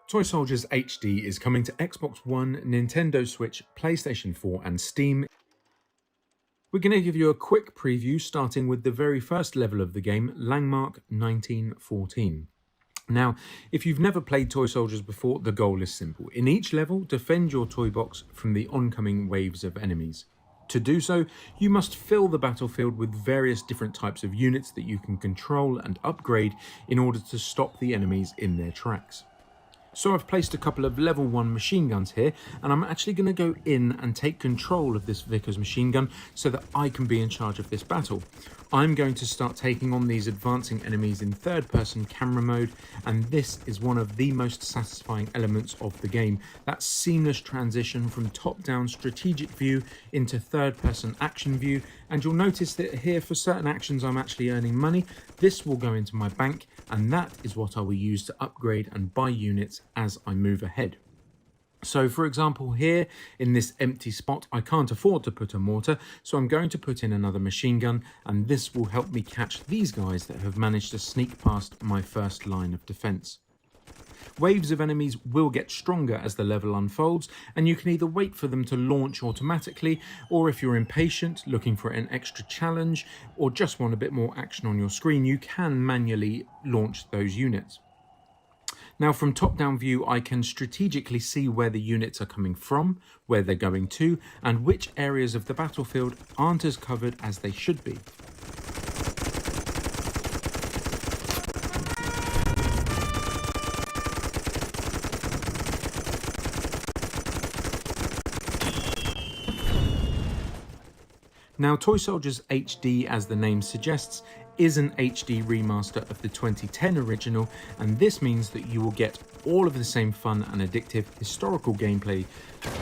Toy Soldiers HD is coming to Xbox One, Nintendo Switch, PlayStation 4 and Steam. We're going to give you a quick preview starting with the very first level of the game, Langmark 1914. Now, if you've never played Toy Soldiers before, the goal is simple. In each level, defend your toy box from the oncoming waves of enemies. To do so, you must fill the battlefield with various different types of units that you can control and upgrade in order to stop the enemies in their tracks. So I've placed a couple of level 1 machine guns here, and I'm actually going to go in and take control of this Vickers machine gun so that I can be in charge of this battle. I'm going to start taking on these advancing enemies in third-person camera mode, and this is one of the most satisfying elements of the game. That seamless transition from top-down strategic view into third-person action view, and you'll notice that here for certain actions I'm actually earning money. This will go into my bank, and that is what I will use to upgrade and buy units as I move ahead. So for example, here in this empty spot, I can't afford to put a mortar, so I'm going to put in another machine gun, and this will help me catch these guys that have managed to sneak past my first line of defense. Waves of enemies will get stronger as the level unfolds, and you can either wait for them to launch automatically, or if you're impatient, looking for an extra challenge, or just want a bit more action on your screen, you can manually launch those units. Now from top-down view, I can strategically see where the units are coming from, where they're going to, and which areas of the battlefield aren't as covered as they should be. Now, Toy Soldiers HD, as the name suggests, is an HD remaster of the 2010 original, and this means that you will get all of the same fun and addictive historical gameplay,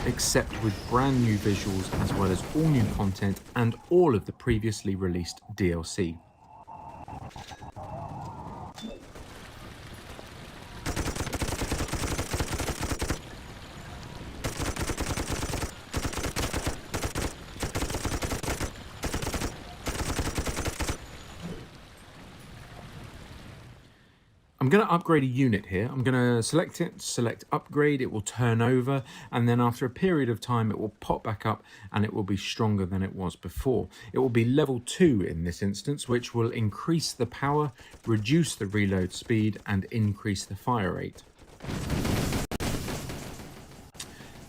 except with brand new visuals as well as all new content and all of the previously released DLC. I'm going to upgrade a unit here. I'm going to select it, select upgrade, it will turn over, and then after a period of time it will pop back up and it will be stronger than it was before. It will be level 2 in this instance, which will increase the power, reduce the reload speed, and increase the fire rate.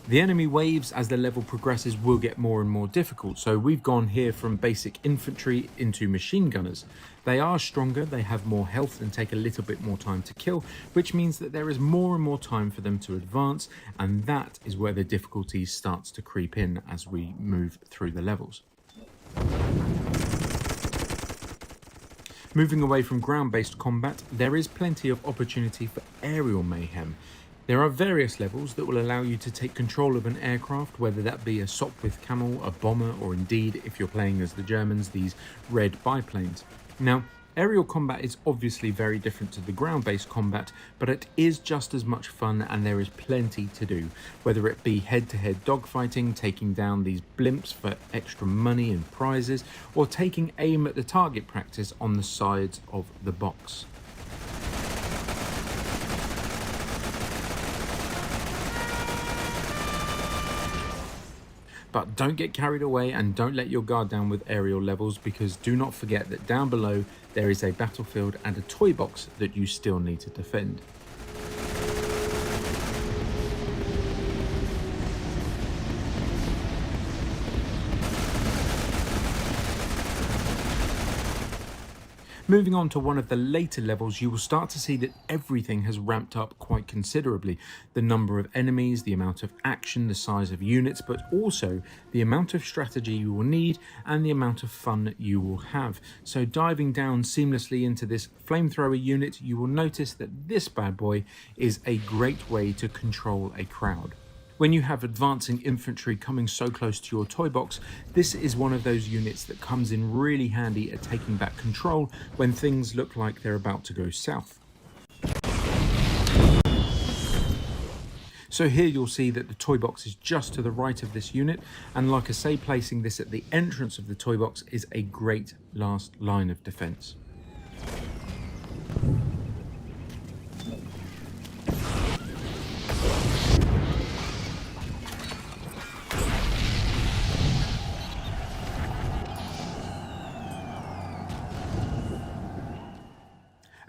The enemy waves as the level progresses will get more and more difficult, so we've gone here from basic infantry into machine gunners. They are stronger, they have more health and take a little bit more time to kill, which means that there is more and more time for them to advance, and that is where the difficulty starts to creep in as we move through the levels. Moving away from ground-based combat, there is plenty of opportunity for aerial mayhem. There are various levels that will allow you to take control of an aircraft, whether that be a Sopwith Camel, a bomber, or indeed, if you're playing as the Germans, these red biplanes. Now, aerial combat is obviously very different to the ground-based combat, but it is just as much fun and there is plenty to do, whether it be head-to-head dogfighting, taking down these blimps for extra money and prizes, or taking aim at the target practice on the sides of the box. But don't get carried away and don't let your guard down with aerial levels, because do not forget that down below there is a battlefield and a toy box that you still need to defend. Moving on to one of the later levels, you will start to see that everything has ramped up quite considerably. The number of enemies, the amount of action, the size of units, but also the amount of strategy you will need and the amount of fun you will have. So diving down seamlessly into this flamethrower unit, you will notice that this bad boy is a great way to control a crowd. When you have advancing infantry coming so close to your toy box, this is one of those units that comes in really handy at taking back control when things look like they're about to go south. So here you'll see that the toy box is just to the right of this unit, and like I say, placing this at the entrance of the toy box is a great last line of defense.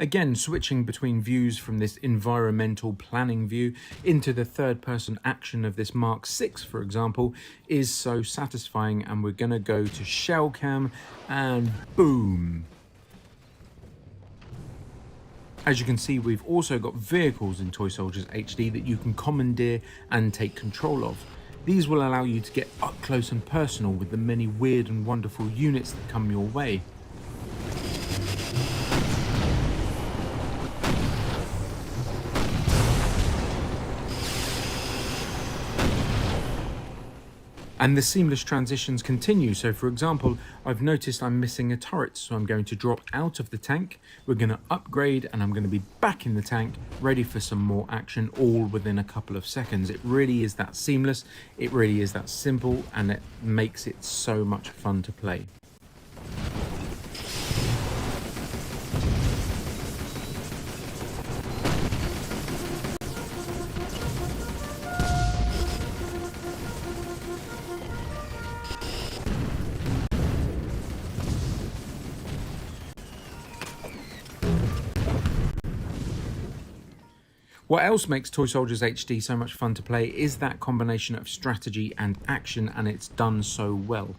Again, switching between views from this environmental planning view into the third-person action of this Mark 6, for example, is so satisfying, and we're going to go to shell cam and boom. As you can see, we've also got vehicles in Toy Soldiers HD that you can commandeer and take control of. These will allow you to get up close and personal with the many weird and wonderful units that come your way. And the seamless transitions continue. So for example, I've noticed I'm missing a turret, so I'm going to drop out of the tank, we're going to upgrade, and I'm going to be back in the tank, ready for some more action, all within a couple of seconds. It really is that seamless, it really is that simple, and it makes it so much fun to play. What else makes Toy Soldiers HD so much fun to play is that combination of strategy and action, and it's done so well.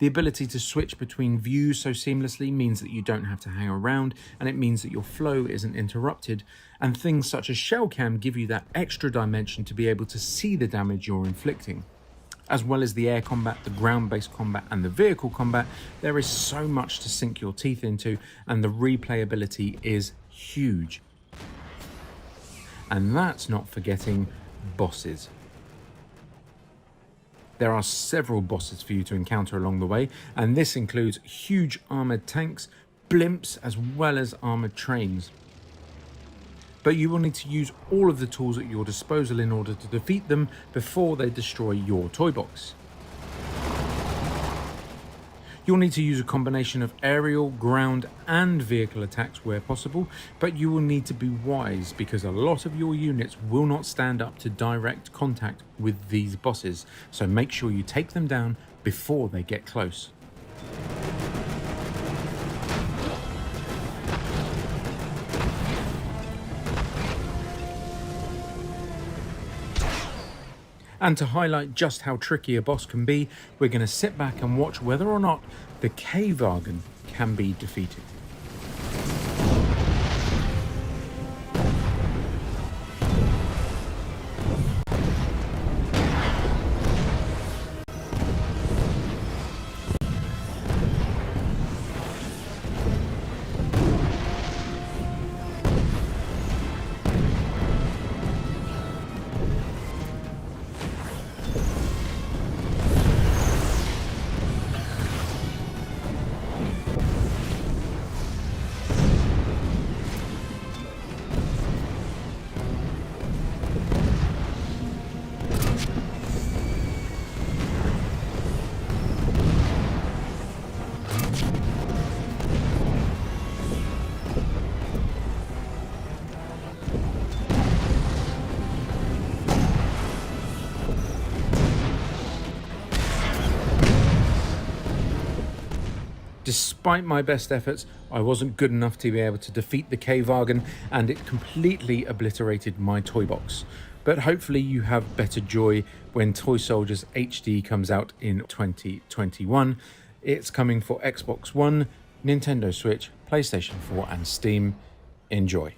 The ability to switch between views so seamlessly means that you don't have to hang around, and it means that your flow isn't interrupted, and things such as shell cam give you that extra dimension to be able to see the damage you're inflicting. As well as the air combat, the ground-based combat, and the vehicle combat, there is so much to sink your teeth into, and the replayability is huge. And that's not forgetting bosses. There are several bosses for you to encounter along the way, and this includes huge armoured tanks, blimps, as well as armoured trains. But you will need to use all of the tools at your disposal in order to defeat them before they destroy your toy box. You'll need to use a combination of aerial, ground, and vehicle attacks where possible, but you will need to be wise because a lot of your units will not stand up to direct contact with these bosses, so make sure you take them down before they get close. And to highlight just how tricky a boss can be, we're going to sit back and watch whether or not the K-Wagen can be defeated. Despite my best efforts, I wasn't good enough to be able to defeat the K-Wagen, and it completely obliterated my toy box. But hopefully you have better joy when Toy Soldiers HD comes out in 2021. It's coming for Xbox One, Nintendo Switch, PlayStation 4 and Steam. Enjoy.